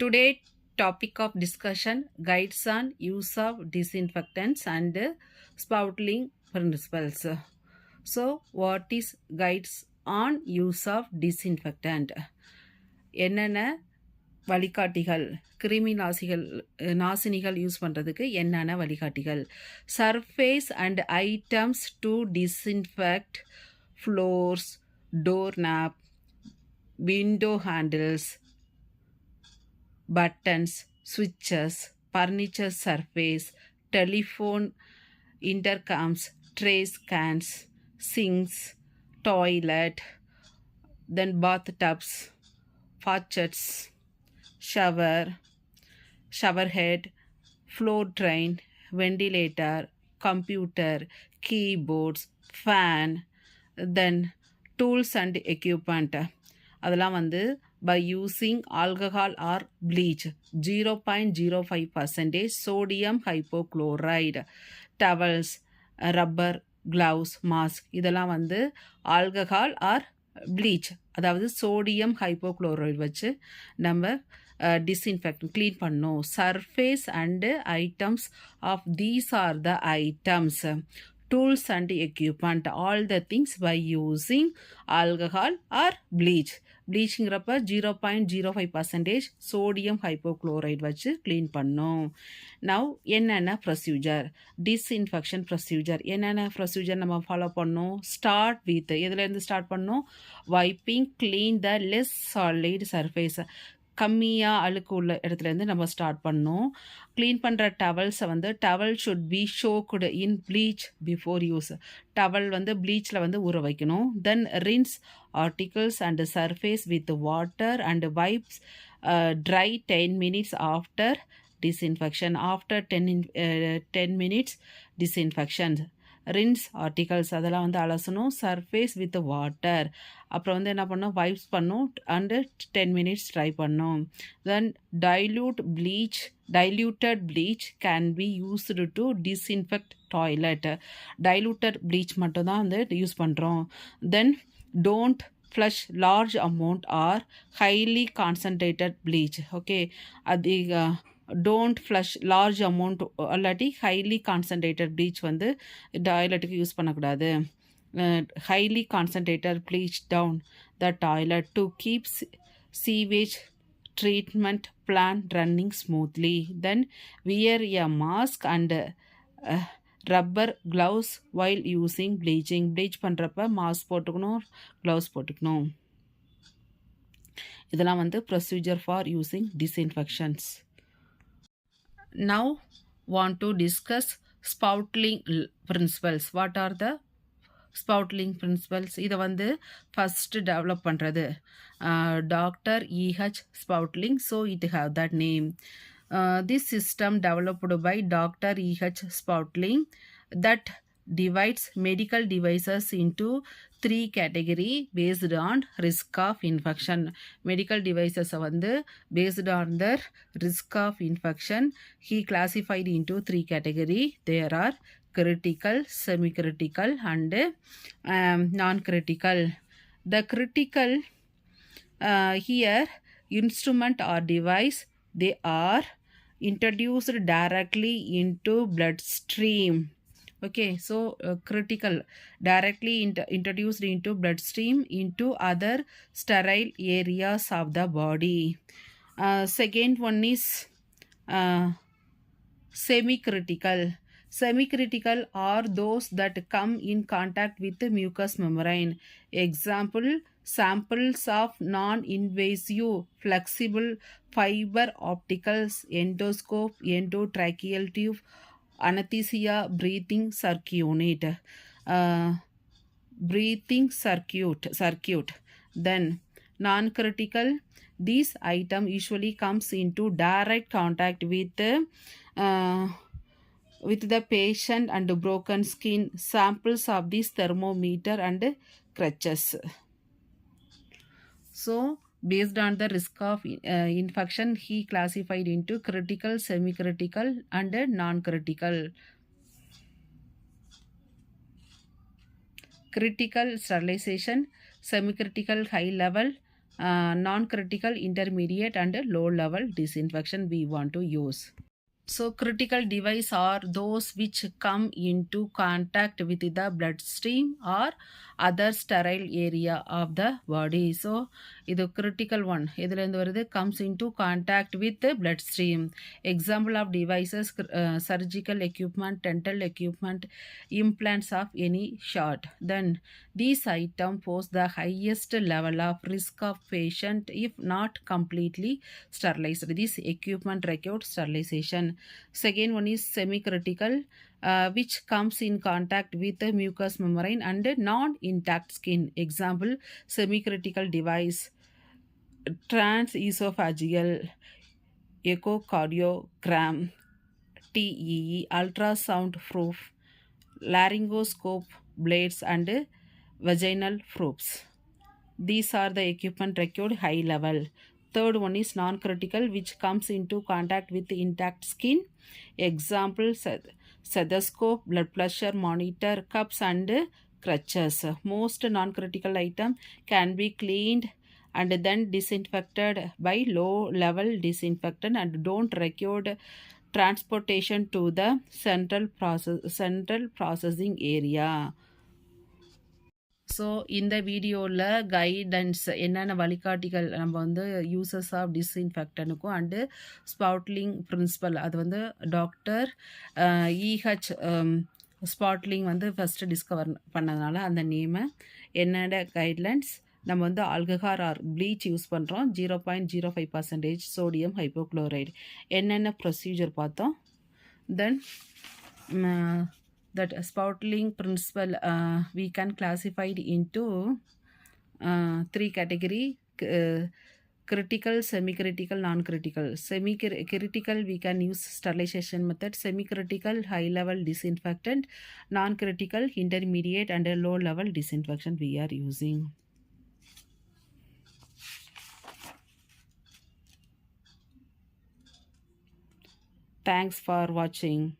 Today topic of discussion guides on use of disinfectants and spouting principles. So what is guides on use of disinfectant? என்னென்ன வழிகாட்டிகள் கிருமி நாசினிகள் use பண்ணுறதுக்கு என்னென்ன வழிகாட்டிகள் surface and items to disinfect floors door nap window handles buttons, switches, furniture surface, telephone intercoms, trays cans, sinks, toilet, then bathtubs, faucets, shower head, floor drain, ventilator, computer, keyboards, fan, then tools and equipment. அதெல்லாம் வந்து by using alcohol or bleach 0.05% sodium hypochlorite, towels, rubber gloves, mask இதெல்லாம் வந்து alcohol or bleach அதாவது sodium hypochlorite வச்சு நம்ம disinfect clean பண்ணோம். Surface and items of these are the items tools and equipment, all the things by using alcohol or bleach. ப்ளீச்சிங்கிறப்ப 0.05% sodium hypochlorite வச்சு clean பண்ணோம். Now என்னென்ன procedure disinfection procedure என்னென்ன procedure நம்ம follow பண்ணோம்? Start with எதுலேருந்து start பண்ணோம்? Wiping clean த less solid surface கம்மியாக அழுக்கு உள்ள இடத்துலேருந்து நம்ம ஸ்டார்ட் பண்ணோம். க்ளீன் பண்ணுற டவல்ஸை வந்து towel should be soaked in bleach before use. Towel வந்து ப்ளீச்சில் வந்து ஊற வைக்கணும். Then rinse articles and surface with water and wipes dry 10 minutes after disinfection. After 10 minutes disinfection rinse articles அதெல்லாம் வந்து அலசணும். சர்ஃபேஸ் வித் வாட்டர் அப்புறம் வந்து என்ன பண்ணோம்? வைப்ஸ் பண்ணோம் அண்டு 10 minutes ட்ரை பண்ணோம். Then diluted bleach can be used to disinfect toilet. Diluted bleach மட்டும்தான் வந்து யூஸ் பண்ணுறோம். Then don't flush large amount or highly concentrated bleach. Okay, அதிக டோன்ட் ஃப்ளஷ் லார்ஜ் அமௌண்ட் இல்லாட்டி ஹைலி கான்சன்ட்ரேட்டட் ப்ளீச் வந்து டாய்லெட்டுக்கு use பண்ணக்கூடாது. Highly concentrated bleach down the toilet to keep sewage treatment plan running smoothly. Then wear a mask and rubber gloves while using bleaching. Bleach பண்ணுறப்ப mask போட்டுக்கணும், gloves போட்டுக்கணும். இதெல்லாம் வந்து procedure for using disinfections. Now want to discuss spouting principles. What are the spouting principles? இதை வந்து first develop பண்ணுறது doctor E.H. Spaulding. So it have that name. This system developed by Dr. E.H. Spaulding that divides medical devices into 3 category based on risk of infection. Medical devices வந்து based on the risk of infection he classified into 3 category. There are critical, semi-critical and non-critical. The critical here instrument or device they are introduced directly into bloodstream. Okay, so critical directly introduced into bloodstream into other sterile areas of the body. Second one is semi-critical. Semi-critical are those that come in contact with the mucous membrane. Example, samples of non-invasive flexible fiber opticals, endoscope, endotracheal tube, anesthesia, breathing circuit. Then non-critical, this item usually comes into direct contact with the patient and broken skin. Samples of this thermometer and crutches. So based on the risk of infection he classified into critical, semi-critical and non-critical. Critical sterilization, semi-critical high level, non-critical, intermediate and low level disinfection we want to use. So critical device are those which come into contact with the bloodstream or other sterile area of the body. So இது critical one. இதில் இருந்து வருது comes into contact with the bloodstream. Example of devices, surgical equipment, dental equipment, implants of any sort. Then these items pose the highest level of risk of patient if not completely sterilized. This equipment required sterilization. Second one is semi-critical, which comes in contact with the mucous membrane and non-intact skin. Example, semi-critical device, transesophageal echocardiogram, TEE, ultrasound proof, laryngoscope blades and vaginal probes. These are the equipment required high level. Third one is non-critical, which comes into contact with the intact skin. Example, stethoscope, blood pressure monitor, cups and crutches. Most non-critical item can be cleaned and then disinfected by low-level disinfectant and don't require transportation to the central processing area. So இந்த வீடியோவில் guidance என்னென்ன வழிகாட்டிகள் நம்ம வந்து uses of டிஸ்இன்ஃபெக்டனுக்கும் and ஸ்பாட்லிங் principal அது வந்து doctor EH ஸ்பாட்லிங் வந்து first discover பண்ணதுனால அந்த நேமை என்னென்ன கைட்லைன்ஸ் நம்ம வந்து ஆல்கஹால் ஆர் ப்ளீச் யூஸ் பண்ணுறோம் 0.05% சோடியம் ஹைப்போக்ளோரைடு என்னென்ன ப்ரொசீஜர் பார்த்தோம். தென் that Spotling principle we can classify it into three category: critical, semi-critical, non-critical. Semi-critical we can use sterilization method, semi-critical high level disinfectant, non-critical intermediate and low level disinfection we are using. Thanks for watching.